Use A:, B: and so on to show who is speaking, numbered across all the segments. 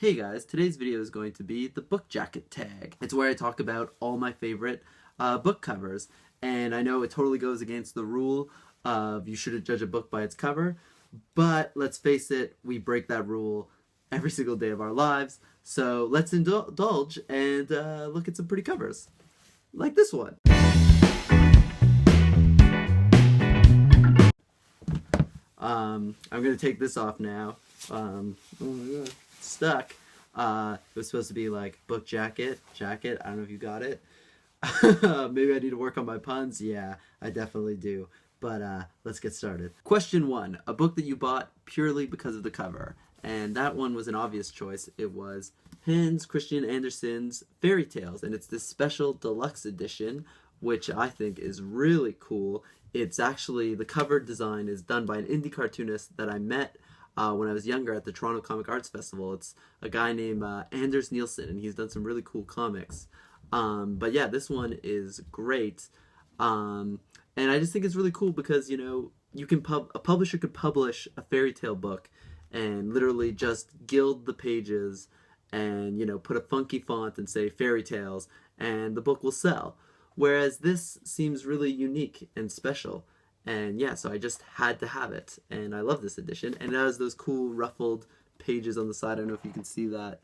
A: Hey guys, today's video is going to be the book jacket tag. It's where I talk about all my favorite book covers. And I know it totally goes against the rule of you shouldn't judge a book by its cover, but let's face it, we break that rule every single day of our lives. So let's indulge and look at some pretty covers, like this one. I'm gonna take this off now. Oh my god, stuck. It was supposed to be like book jacket. I don't know if you got it. Maybe I need to work on my puns. Yeah, I definitely do. But let's get started. Question 1. A book that you bought purely because of the cover. And that one was an obvious choice. It was Hans Christian Andersen's Fairy Tales. And it's this special deluxe edition, which I think is really cool. It's actually, the cover design is done by an indie cartoonist that I met when I was younger at the Toronto Comic Arts Festival. It's a guy named Anders Nielsen, and he's done some really cool comics. But yeah, this one is great. And I just think it's really cool because, you know, you can a publisher could publish a fairy tale book and literally just gild the pages and, you know, put a funky font and say fairy tales, and the book will sell. Whereas this seems really unique and special. And yeah, so I just had to have it. And I love this edition. And it has those cool ruffled pages on the side. I don't know if you can see that.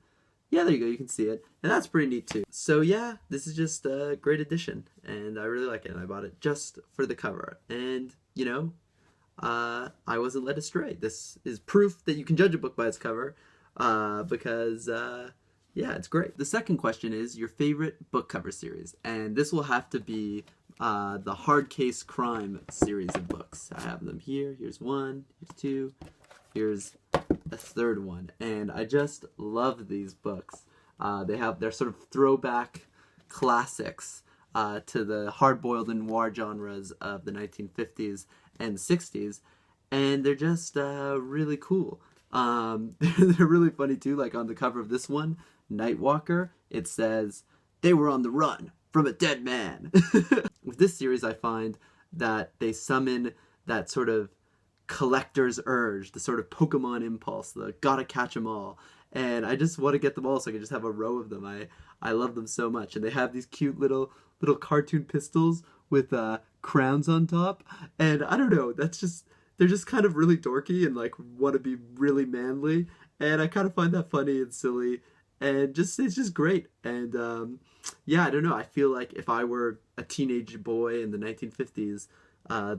A: Yeah, there you go. You can see it. And that's pretty neat too. So yeah, this is just a great edition. And I really like it. And I bought it just for the cover. And, you know, I wasn't led astray. This is proof that you can judge a book by its cover. Because yeah, it's great. The second question is your favorite book cover series. And this will have to be the Hard Case Crime series of books. I have them here. Here's one, here's two, here's a third one. And I just love these books. They're sort of throwback classics to the hard-boiled and noir genres of the 1950s and 60s. And they're just really cool. They're really funny too. Like on the cover of this one, Nightwalker, it says, "They were on the run from a dead man." With this series, I find that they summon that sort of collector's urge, the sort of Pokemon impulse, the gotta catch them all. And I just want to get them all so I can just have a row of them. I love them so much. And they have these cute little cartoon pistols with crowns on top. And I don't know, they're just kind of really dorky and like want to be really manly. And I kind of find that funny and silly. And it's just great. And yeah, I don't know. I feel like if I were a teenage boy in the 1950s,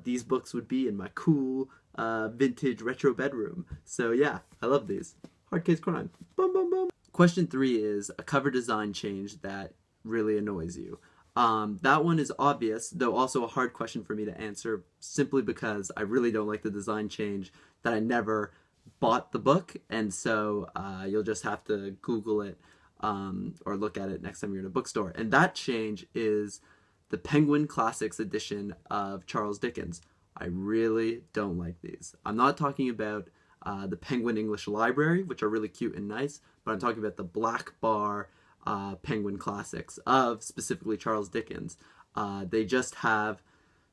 A: these books would be in my cool vintage retro bedroom. So yeah, I love these. Hard Case Crime. Boom, boom, boom. Question 3 is a cover design change that really annoys you. That one is obvious, though also a hard question for me to answer, simply because I really don't like the design change that I never bought the book, and so you'll just have to Google it or look at it next time you're in a bookstore. And that change is the Penguin Classics edition of Charles Dickens. I really don't like these. I'm not talking about the Penguin English Library, which are really cute and nice, but I'm talking about the black bar Penguin Classics of specifically Charles Dickens. They just have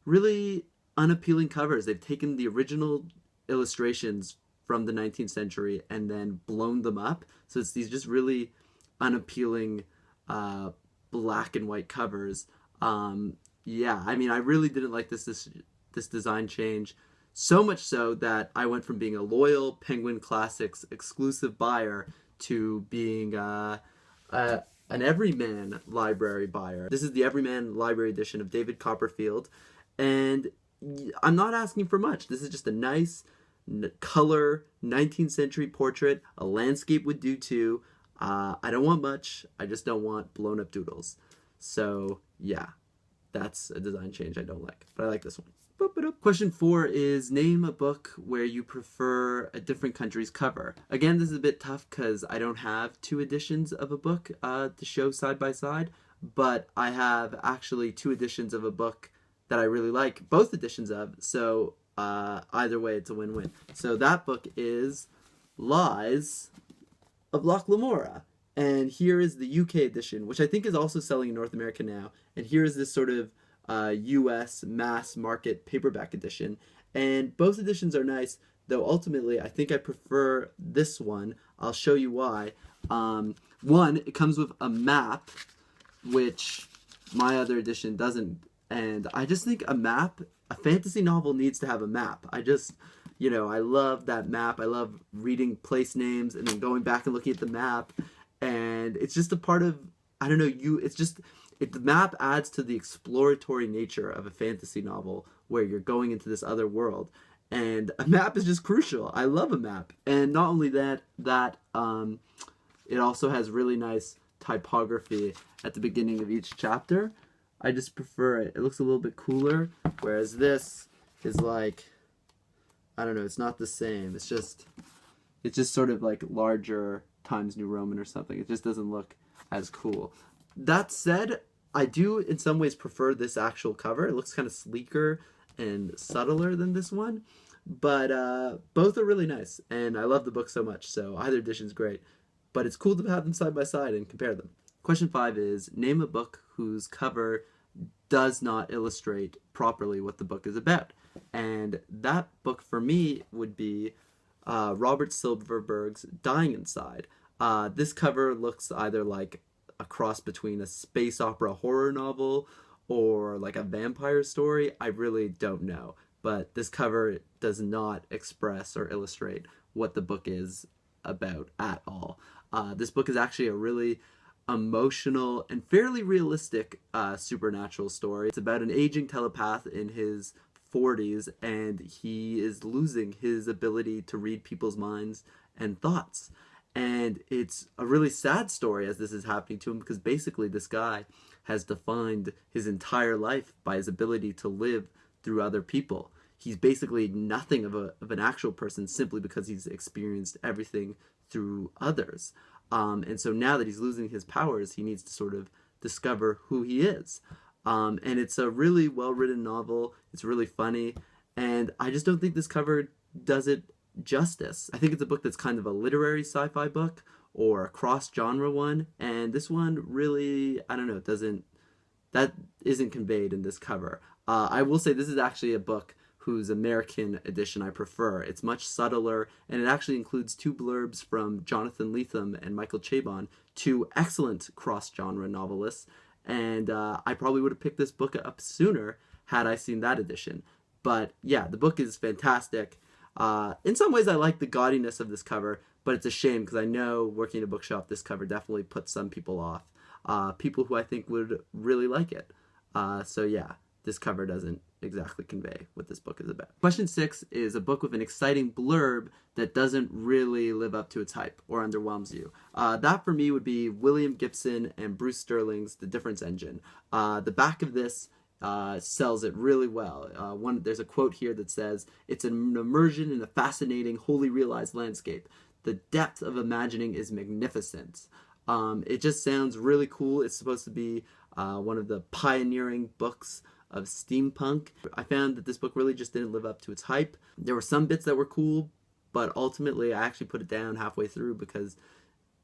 A: really unappealing covers. They've taken the original illustrations from the 19th century and then blown them up. So it's these just really unappealing black and white covers. Yeah, I mean, I really didn't like this design change. So much so that I went from being a loyal Penguin Classics exclusive buyer to being an Everyman Library buyer. This is the Everyman Library edition of David Copperfield. And I'm not asking for much. This is just a nice color 19th century portrait. A landscape would do too. I don't want much. I just don't want blown up doodles. So yeah, that's a design change I don't like, but I like this one. Question 4 is name a book where you prefer a different country's cover. Again, this is a bit tough because I don't have 2 editions of a book to show side by side, but I have actually 2 editions of a book that I really like, both editions of, so either way it's a win-win. So that book is Lies of Loch Lamora. And here is the UK edition, which I think is also selling in North America now. And here is this sort of US mass market paperback edition. And both editions are nice, though ultimately I think I prefer this one. I'll show you why. One, it comes with a map, which my other edition doesn't. And I just think a fantasy novel needs to have a map. I love that map. I love reading place names and then going back and looking at the map. And it's just a part of, I don't know, the map adds to the exploratory nature of a fantasy novel where you're going into this other world. And a map is just crucial. I love a map. And not only that, it also has really nice typography at the beginning of each chapter. I just prefer it. It looks a little bit cooler, whereas this is like, I don't know, it's not the same. It's just sort of like larger Times New Roman or something. It just doesn't look as cool. That said, I do in some ways prefer this actual cover. It looks kind of sleeker and subtler than this one, but both are really nice, and I love the book so much, so either edition's great, but it's cool to have them side by side and compare them. Question 5 is, name a book whose cover does not illustrate properly what the book is about. And that book for me would be Robert Silverberg's Dying Inside. This cover looks either like a cross between a space opera horror novel or like a vampire story. I really don't know. But this cover does not express or illustrate what the book is about at all. This book is actually a really emotional and fairly realistic supernatural story. It's about an aging telepath in his 40s, and he is losing his ability to read people's minds and thoughts. And it's a really sad story as this is happening to him, because basically this guy has defined his entire life by his ability to live through other people. He's basically nothing of an actual person simply because he's experienced everything through others. And so now that he's losing his powers, he needs to sort of discover who he is. And it's a really well-written novel. It's really funny. And I just don't think this cover does it justice. I think it's a book that's kind of a literary sci-fi book or a cross-genre one. And this one really, I don't know, that isn't conveyed in this cover. I will say this is actually a book whose American edition I prefer. It's much subtler, and it actually includes 2 blurbs from Jonathan Lethem and Michael Chabon, 2 excellent cross-genre novelists, and I probably would have picked this book up sooner had I seen that edition. But yeah, the book is fantastic. In some ways I like the gaudiness of this cover, but it's a shame because I know working in a bookshop, this cover definitely puts some people off. People who I think would really like it. So yeah, this cover doesn't exactly convey what this book is about. Question 6 is a book with an exciting blurb that doesn't really live up to its hype or underwhelms you. That for me would be William Gibson and Bruce Sterling's The Difference Engine. The back of this sells it really well. There's a quote here that says, "It's an immersion in a fascinating, wholly realized landscape. The depth of imagining is magnificent." It just sounds really cool. It's supposed to be one of the pioneering books of steampunk. I found that this book really just didn't live up to its hype. There were some bits that were cool, but ultimately I actually put it down halfway through because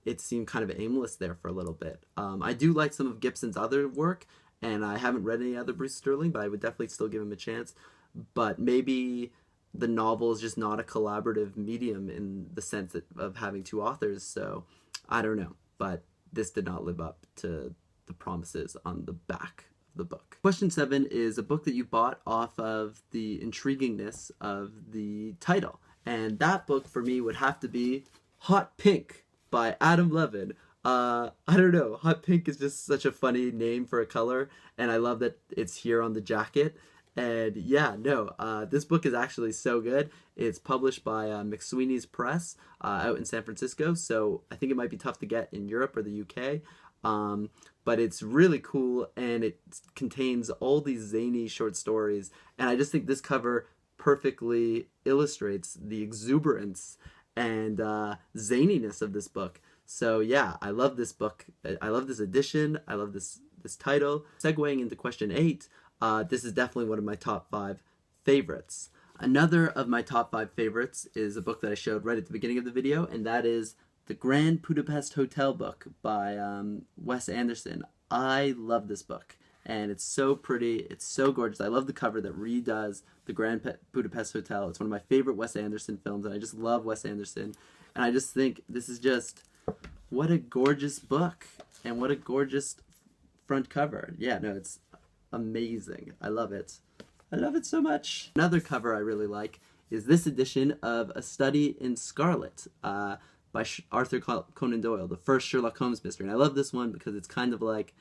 A: it seemed kind of aimless there for a little bit. I do like some of Gibson's other work, and I haven't read any other Bruce Sterling, but I would definitely still give him a chance. But maybe the novel is just not a collaborative medium in the sense of having 2 authors, so I don't know. But this did not live up to the promises on the back of the book. Question 7 is a book that you bought off of the intriguingness of the title. And that book for me would have to be Hot Pink by Adam Levin. I don't know, Hot Pink is just such a funny name for a color, and I love that it's here on the jacket. And yeah, no, this book is actually so good. It's published by McSweeney's Press out in San Francisco, so I think it might be tough to get in Europe or the UK. But it's really cool, and it contains all these zany short stories, and I just think this cover perfectly illustrates the exuberance and zaniness of this book. So yeah, I love this book. I love this edition. I love this title. Segueing into question 8, this is definitely one of my top 5 favorites. Another of my top 5 favorites is a book that I showed right at the beginning of the video, and that is The Grand Budapest Hotel book by Wes Anderson. I love this book, and it's so pretty. It's so gorgeous. I love the cover that redoes The Grand Budapest Hotel. It's one of my favorite Wes Anderson films, and I just love Wes Anderson. And I just think this is just what a gorgeous book, and what a gorgeous front cover. Yeah, no, it's amazing. I love it. I love it so much. Another cover I really like is this edition of A Study in Scarlet by Arthur Conan Doyle, the first Sherlock Holmes mystery. And I love this one because it's kind of like,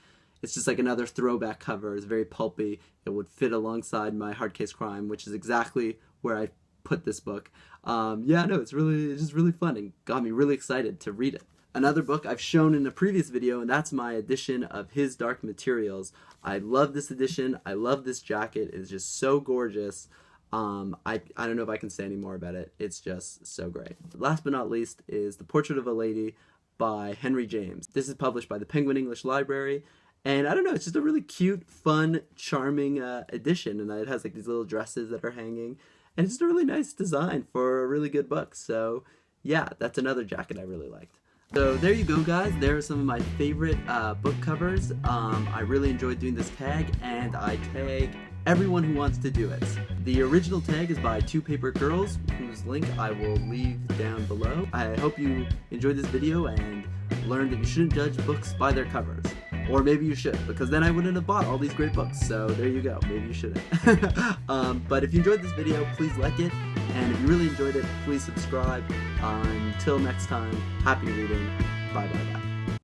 A: it's just like another throwback cover. It's very pulpy. It would fit alongside my Hard Case Crime, which is exactly where I put this book. Yeah, no, it's just really fun and got me really excited to read it. Another book I've shown in a previous video, and that's my edition of His Dark Materials. I love this edition. I love this jacket. It's just so gorgeous. I don't know if I can say any more about it. It's just so great. Last but not least is The Portrait of a Lady by Henry James. This is published by the Penguin English Library. And I don't know, it's just a really cute, fun, charming edition. And it has like these little dresses that are hanging. And it's just a really nice design for a really good book. So yeah, that's another jacket I really liked. So there you go, guys. There are some of my favorite book covers. I really enjoyed doing this tag, and I tag everyone who wants to do it. The original tag is by Two Paper Girls, whose link I will leave down below. I hope you enjoyed this video and learned that you shouldn't judge books by their covers. Or maybe you should, because then I wouldn't have bought all these great books. So there you go. Maybe you shouldn't. But if you enjoyed this video, please like it. And if you really enjoyed it, please subscribe. Until next time, happy reading. Bye bye bye.